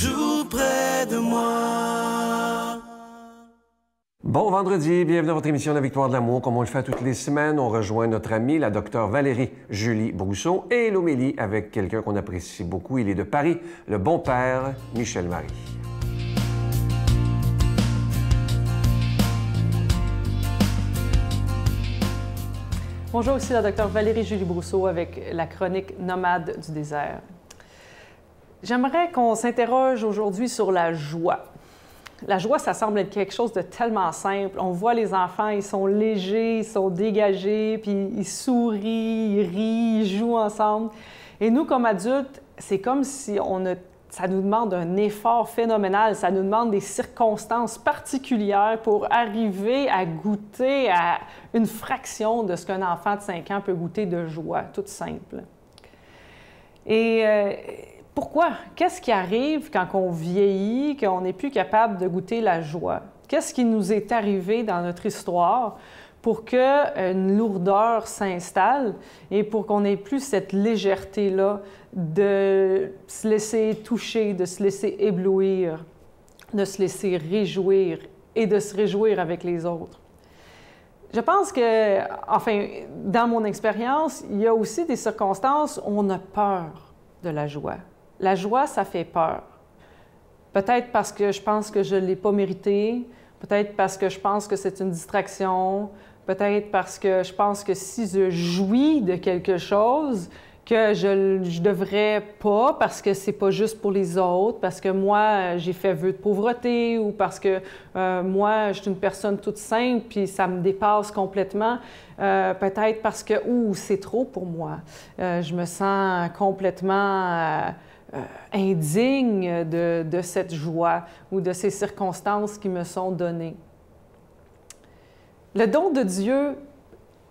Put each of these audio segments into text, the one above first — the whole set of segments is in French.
toujours près de moi. Bon vendredi, bienvenue à votre émission La Victoire de l'amour. Comme on le fait toutes les semaines, on rejoint notre amie, la docteure Valérie Julie Brousseau, et l'homélie avec quelqu'un qu'on apprécie beaucoup. Il est de Paris, le bon père Michel Marie. Bonjour, ici la docteure Valérie Julie Brousseau avec la chronique Nomade du désert. J'aimerais qu'on s'interroge aujourd'hui sur la joie. La joie, ça semble être quelque chose de tellement simple. On voit les enfants, ils sont légers, ils sont dégagés, puis ils sourient, ils rient, ils jouent ensemble. Et nous, comme adultes, c'est comme si ça nous demande un effort phénoménal, ça nous demande des circonstances particulières pour arriver à goûter à une fraction de ce qu'un enfant de 5 ans peut goûter de joie, toute simple. Et pourquoi? Qu'est-ce qui arrive quand on vieillit, qu'on n'est plus capable de goûter la joie? Qu'est-ce qui nous est arrivé dans notre histoire pour qu'une lourdeur s'installe et pour qu'on n'ait plus cette légèreté-là de se laisser toucher, de se laisser éblouir, de se laisser réjouir et de se réjouir avec les autres? Je pense que, enfin, dans mon expérience, il y a aussi des circonstances où on a peur de la joie. La joie, ça fait peur. Peut-être parce que je pense que je ne l'ai pas mérité, peut-être parce que je pense que c'est une distraction, peut-être parce que je pense que si je jouis de quelque chose, que je ne devrais pas parce que c'est pas juste pour les autres, parce que moi, j'ai fait vœu de pauvreté ou parce que moi, je suis une personne toute simple puis ça me dépasse complètement. Peut-être parce que, c'est trop pour moi. Je me sens complètement indigne de cette joie ou de ces circonstances qui me sont données. Le don de Dieu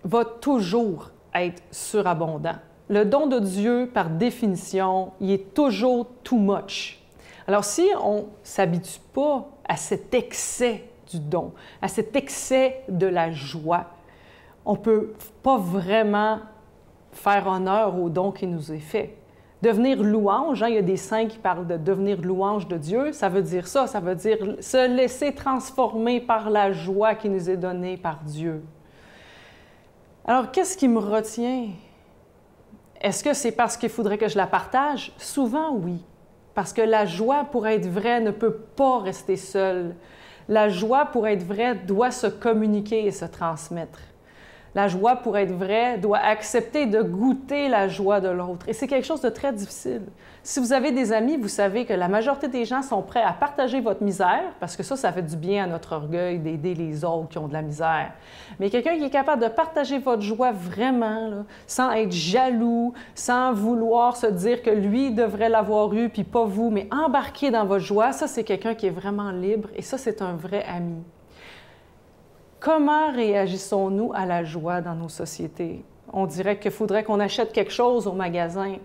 va toujours être surabondant. Le don de Dieu, par définition, il est toujours too much. Alors, si on ne s'habitue pas à cet excès du don, à cet excès de la joie, on ne peut pas vraiment faire honneur au don qui nous est fait. Devenir louange, il y a des saints qui parlent de devenir louange de Dieu, ça veut dire ça, ça veut dire se laisser transformer par la joie qui nous est donnée par Dieu. Alors, qu'est-ce qui me retient? Est-ce que c'est parce qu'il faudrait que je la partage? Souvent, oui. Parce que la joie, pour être vraie, ne peut pas rester seule. La joie, pour être vraie, doit se communiquer et se transmettre. La joie, pour être vraie, doit accepter de goûter la joie de l'autre. Et c'est quelque chose de très difficile. Si vous avez des amis, vous savez que la majorité des gens sont prêts à partager votre misère, parce que ça fait du bien à notre orgueil d'aider les autres qui ont de la misère. Mais quelqu'un qui est capable de partager votre joie vraiment, là, sans être jaloux, sans vouloir se dire que lui devrait l'avoir eu, puis pas vous, mais embarquer dans votre joie, ça, c'est quelqu'un qui est vraiment libre, et ça, c'est un vrai ami. Comment réagissons-nous à la joie dans nos sociétés? On dirait qu'il faudrait qu'on achète quelque chose au magasin.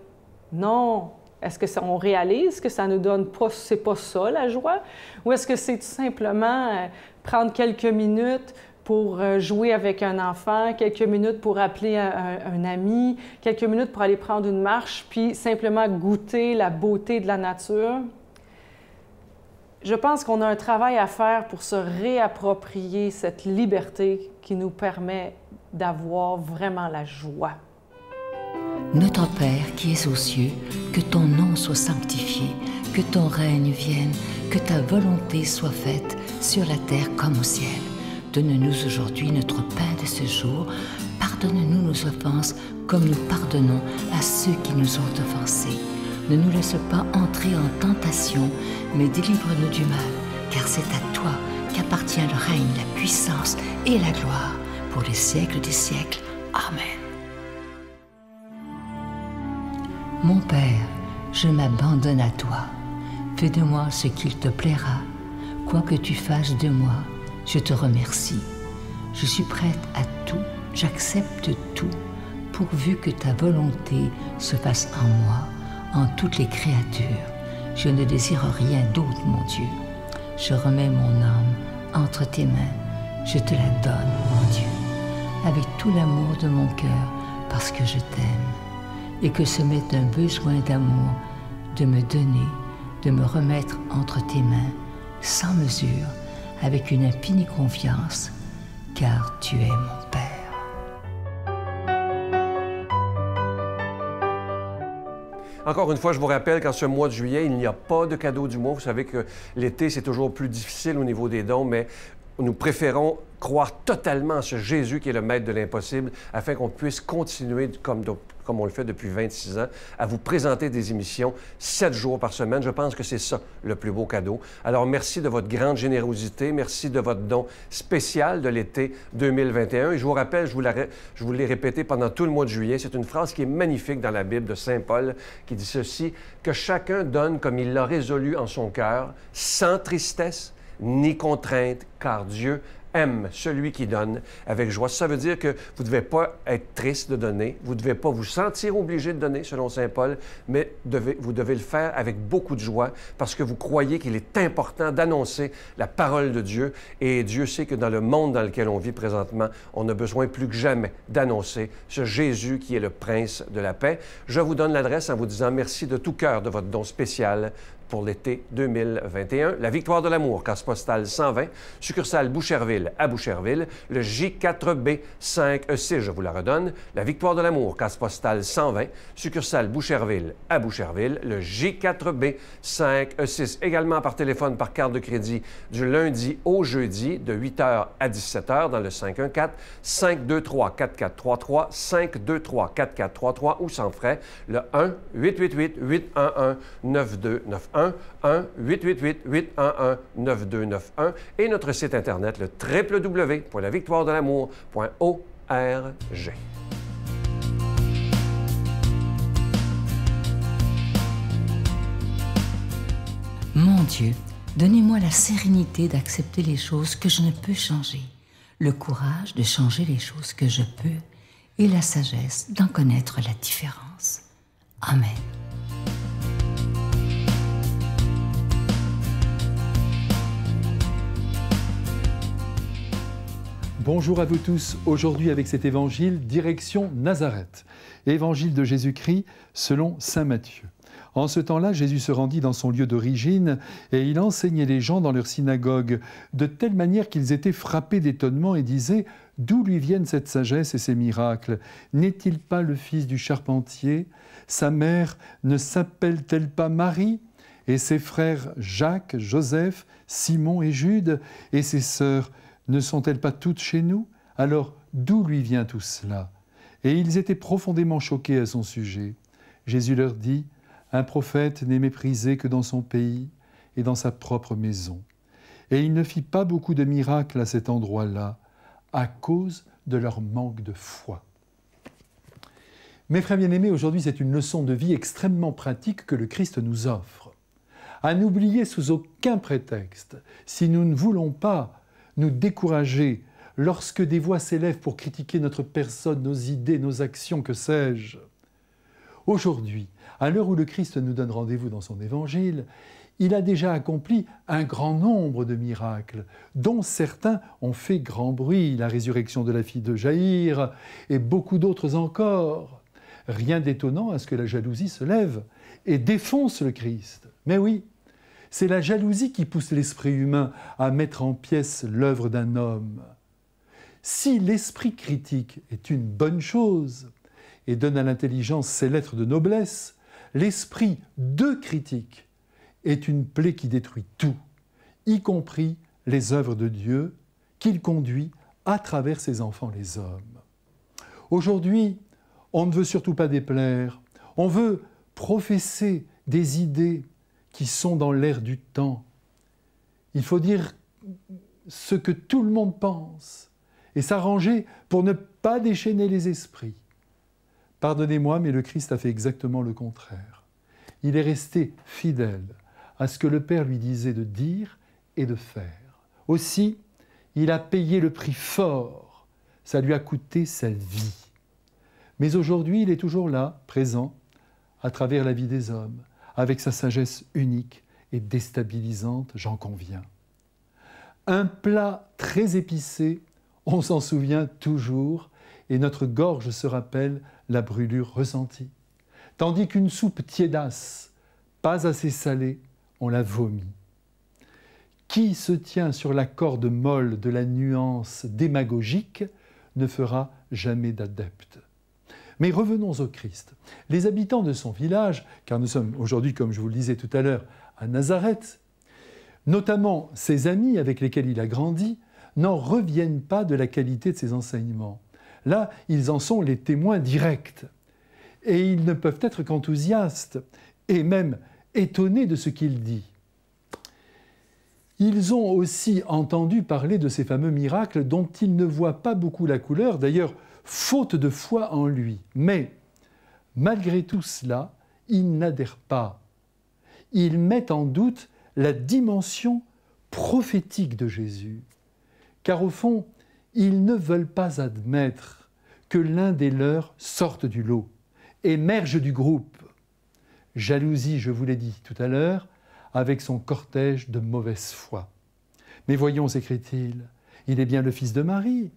Non! Est-ce qu'on réalise que ça nous donne pas, c'est pas ça la joie? Ou est-ce que c'est tout simplement prendre quelques minutes pour jouer avec un enfant, quelques minutes pour appeler un ami, quelques minutes pour aller prendre une marche, puis simplement goûter la beauté de la nature? Je pense qu'on a un travail à faire pour se réapproprier cette liberté qui nous permet d'avoir vraiment la joie. Notre Père qui es aux cieux, que ton nom soit sanctifié, que ton règne vienne, que ta volonté soit faite sur la terre comme au ciel. Donne-nous aujourd'hui notre pain de ce jour. Pardonne-nous nos offenses comme nous pardonnons à ceux qui nous ont offensés. Ne nous laisse pas entrer en tentation, mais délivre-nous du mal, car c'est à toi qu'appartient le règne, la puissance et la gloire pour les siècles des siècles. Amen. Mon Père, je m'abandonne à toi. Fais de moi ce qu'il te plaira. Quoi que tu fasses de moi, je te remercie. Je suis prête à tout, j'accepte tout, pourvu que ta volonté se fasse en moi, en toutes les créatures. Je ne désire rien d'autre, mon Dieu. Je remets mon âme entre tes mains. Je te la donne, mon Dieu, avec tout l'amour de mon cœur, parce que je t'aime, et que ce m'est un besoin d'amour de me donner, de me remettre entre tes mains, sans mesure, avec une infinie confiance, car tu es mon Père. Encore une fois, je vous rappelle qu'en ce mois de juillet, il n'y a pas de cadeau du mois. Vous savez que l'été, c'est toujours plus difficile au niveau des dons, mais nous préférons croire totalement à ce Jésus qui est le maître de l'impossible afin qu'on puisse continuer, comme on le fait depuis 26 ans, à vous présenter des émissions 7 jours par semaine. Je pense que c'est ça le plus beau cadeau. Alors, merci de votre grande générosité. Merci de votre don spécial de l'été 2021. Et je vous rappelle, je vous l'ai répété pendant tout le mois de juillet, c'est une phrase qui est magnifique dans la Bible de Saint Paul qui dit ceci, « Que chacun donne comme il l'a résolu en son cœur, sans tristesse, ni contrainte, car Dieu aime celui qui donne avec joie. » Ça veut dire que vous ne devez pas être triste de donner, vous ne devez pas vous sentir obligé de donner, selon Saint Paul, mais vous devez le faire avec beaucoup de joie parce que vous croyez qu'il est important d'annoncer la parole de Dieu. Et Dieu sait que dans le monde dans lequel on vit présentement, on a besoin plus que jamais d'annoncer ce Jésus qui est le Prince de la paix. Je vous donne l'adresse en vous disant merci de tout cœur de votre don spécial pour l'été 2021. La Victoire de l'amour, case postale 120, succursale Boucherville à Boucherville, le J4B 5E6, je vous la redonne. La Victoire de l'amour, case postale 120, succursale Boucherville à Boucherville, le J4B 5E6. Également par téléphone, par carte de crédit, du lundi au jeudi, de 8h à 17h, dans le 514-523-4433, 523-4433 ou sans frais, le 1-888-811-9291. 1-888-811-9291 et notre site Internet, le www.lavictoiredelamour.org. Mon Dieu, donnez-moi la sérénité d'accepter les choses que je ne peux changer, le courage de changer les choses que je peux et la sagesse d'en connaître la différence. Amen. Bonjour à vous tous. Aujourd'hui, avec cet évangile, direction Nazareth. Évangile de Jésus-Christ selon saint Matthieu. En ce temps-là, Jésus se rendit dans son lieu d'origine et il enseignait les gens dans leur synagogue, de telle manière qu'ils étaient frappés d'étonnement et disaient « D'où lui viennent cette sagesse et ces miracles? N'est-il pas le fils du charpentier? Sa mère ne s'appelle-t-elle pas Marie? Et ses frères Jacques, Joseph, Simon et Jude? Et ses sœurs ne sont-elles pas toutes chez nous? Alors, d'où lui vient tout cela? » Et ils étaient profondément choqués à son sujet. Jésus leur dit, « Un prophète n'est méprisé que dans son pays et dans sa propre maison. » Et il ne fit pas beaucoup de miracles à cet endroit-là, à cause de leur manque de foi. Mes frères bien-aimés, aujourd'hui, c'est une leçon de vie extrêmement pratique que le Christ nous offre. À n'oublier sous aucun prétexte, si nous ne voulons pas nous décourager lorsque des voix s'élèvent pour critiquer notre personne, nos idées, nos actions, que sais-je. Aujourd'hui, à l'heure où le Christ nous donne rendez-vous dans son évangile, il a déjà accompli un grand nombre de miracles, dont certains ont fait grand bruit, la résurrection de la fille de Jaïr et beaucoup d'autres encore. Rien d'étonnant à ce que la jalousie se lève et défonce le Christ. Mais oui, c'est la jalousie qui pousse l'esprit humain à mettre en pièces l'œuvre d'un homme. Si l'esprit critique est une bonne chose et donne à l'intelligence ses lettres de noblesse, l'esprit de critique est une plaie qui détruit tout, y compris les œuvres de Dieu qu'il conduit à travers ses enfants les hommes. Aujourd'hui, on ne veut surtout pas déplaire, on veut professer des idées qui sont dans l'air du temps. Il faut dire ce que tout le monde pense et s'arranger pour ne pas déchaîner les esprits. Pardonnez-moi, mais le Christ a fait exactement le contraire. Il est resté fidèle à ce que le Père lui disait de dire et de faire. Aussi, il a payé le prix fort. Ça lui a coûté sa vie. Mais aujourd'hui, il est toujours là, présent, à travers la vie des hommes, avec sa sagesse unique et déstabilisante, j'en conviens. Un plat très épicé, on s'en souvient toujours, et notre gorge se rappelle la brûlure ressentie. Tandis qu'une soupe tiédasse, pas assez salée, on la vomit. Qui se tient sur la corde molle de la nuance démagogique ne fera jamais d'adepte. Mais revenons au Christ. Les habitants de son village, car nous sommes aujourd'hui, comme je vous le disais tout à l'heure, à Nazareth, notamment ses amis avec lesquels il a grandi, n'en reviennent pas de la qualité de ses enseignements. Là, ils en sont les témoins directs. Et ils ne peuvent être qu'enthousiastes et même étonnés de ce qu'il dit. Ils ont aussi entendu parler de ces fameux miracles dont ils ne voient pas beaucoup la couleur, d'ailleurs, faute de foi en lui. Mais, malgré tout cela, ils n'adhèrent pas. Ils mettent en doute la dimension prophétique de Jésus. Car au fond, ils ne veulent pas admettre que l'un des leurs sorte du lot, émerge du groupe. Jalousie, je vous l'ai dit tout à l'heure, avec son cortège de mauvaise foi. Mais voyons, s'écrie-t-il, il est bien le fils de Marie,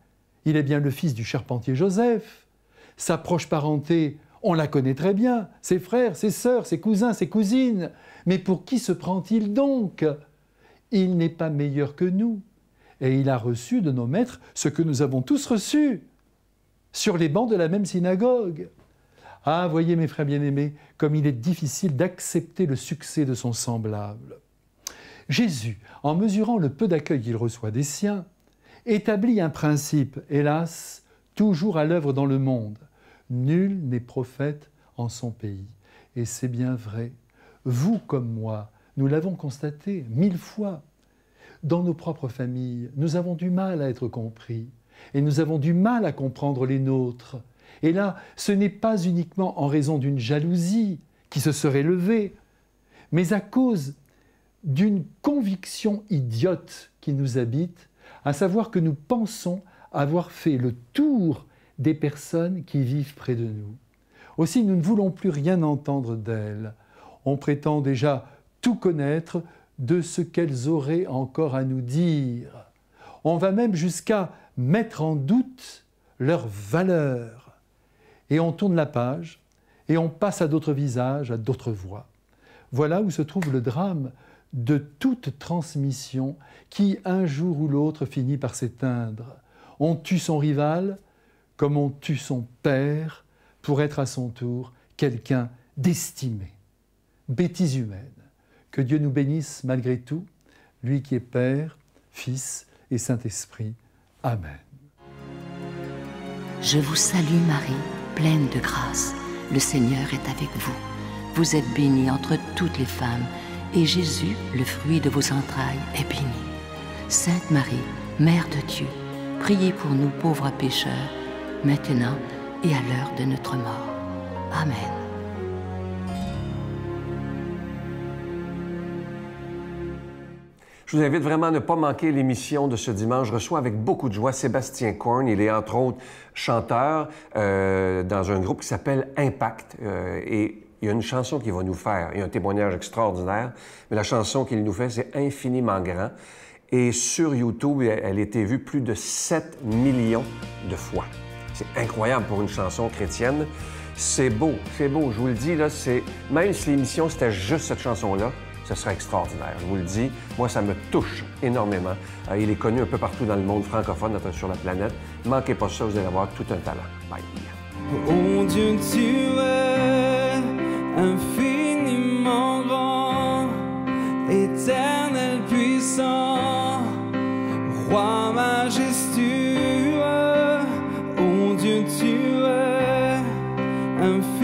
il est bien le fils du charpentier Joseph. Sa proche parenté, on la connaît très bien, ses frères, ses sœurs, ses cousins, ses cousines. Mais pour qui se prend-il donc? Il n'est pas meilleur que nous. Et il a reçu de nos maîtres ce que nous avons tous reçu, sur les bancs de la même synagogue. Ah, voyez mes frères bien-aimés, comme il est difficile d'accepter le succès de son semblable. Jésus, en mesurant le peu d'accueil qu'il reçoit des siens, établit un principe, hélas, toujours à l'œuvre dans le monde. Nul n'est prophète en son pays. Et c'est bien vrai. Vous comme moi, nous l'avons constaté 1000 fois. Dans nos propres familles, nous avons du mal à être compris. Et nous avons du mal à comprendre les nôtres. Et là, ce n'est pas uniquement en raison d'une jalousie qui se serait levée, mais à cause d'une conviction idiote qui nous habite, à savoir que nous pensons avoir fait le tour des personnes qui vivent près de nous. Aussi, nous ne voulons plus rien entendre d'elles. On prétend déjà tout connaître de ce qu'elles auraient encore à nous dire. On va même jusqu'à mettre en doute leur valeur. Et on tourne la page, et on passe à d'autres visages, à d'autres voix. Voilà où se trouve le drame de toute transmission qui, un jour ou l'autre, finit par s'éteindre. On tue son rival comme on tue son père pour être à son tour quelqu'un d'estimé. Bêtise humaine. Que Dieu nous bénisse malgré tout, lui qui est Père, Fils et Saint-Esprit. Amen. Je vous salue Marie, pleine de grâce. Le Seigneur est avec vous. Vous êtes bénie entre toutes les femmes, et Jésus, le fruit de vos entrailles, est béni. Sainte Marie, Mère de Dieu, priez pour nous pauvres pécheurs, maintenant et à l'heure de notre mort. Amen. Je vous invite vraiment à ne pas manquer l'émission de ce dimanche. Je reçois avec beaucoup de joie Sébastien Korn. Il est entre autres chanteur dans un groupe qui s'appelle Impact. Et il y a une chanson qu'il va nous faire. Il y a un témoignage extraordinaire. Mais la chanson qu'il nous fait, c'est Infiniment grand. Et sur YouTube, elle a été vue plus de 7 millions de fois. C'est incroyable pour une chanson chrétienne. C'est beau, je vous le dis, là, même si l'émission c'était juste cette chanson-là, ce serait extraordinaire, je vous le dis. Moi, ça me touche énormément. Il est connu un peu partout dans le monde francophone, sur la planète. Ne manquez pas ça, vous allez avoir tout un talent. Bye. Oh Dieu, tu es infiniment grand, éternel puissant, roi majestueux. Oh Dieu, tu es infiniment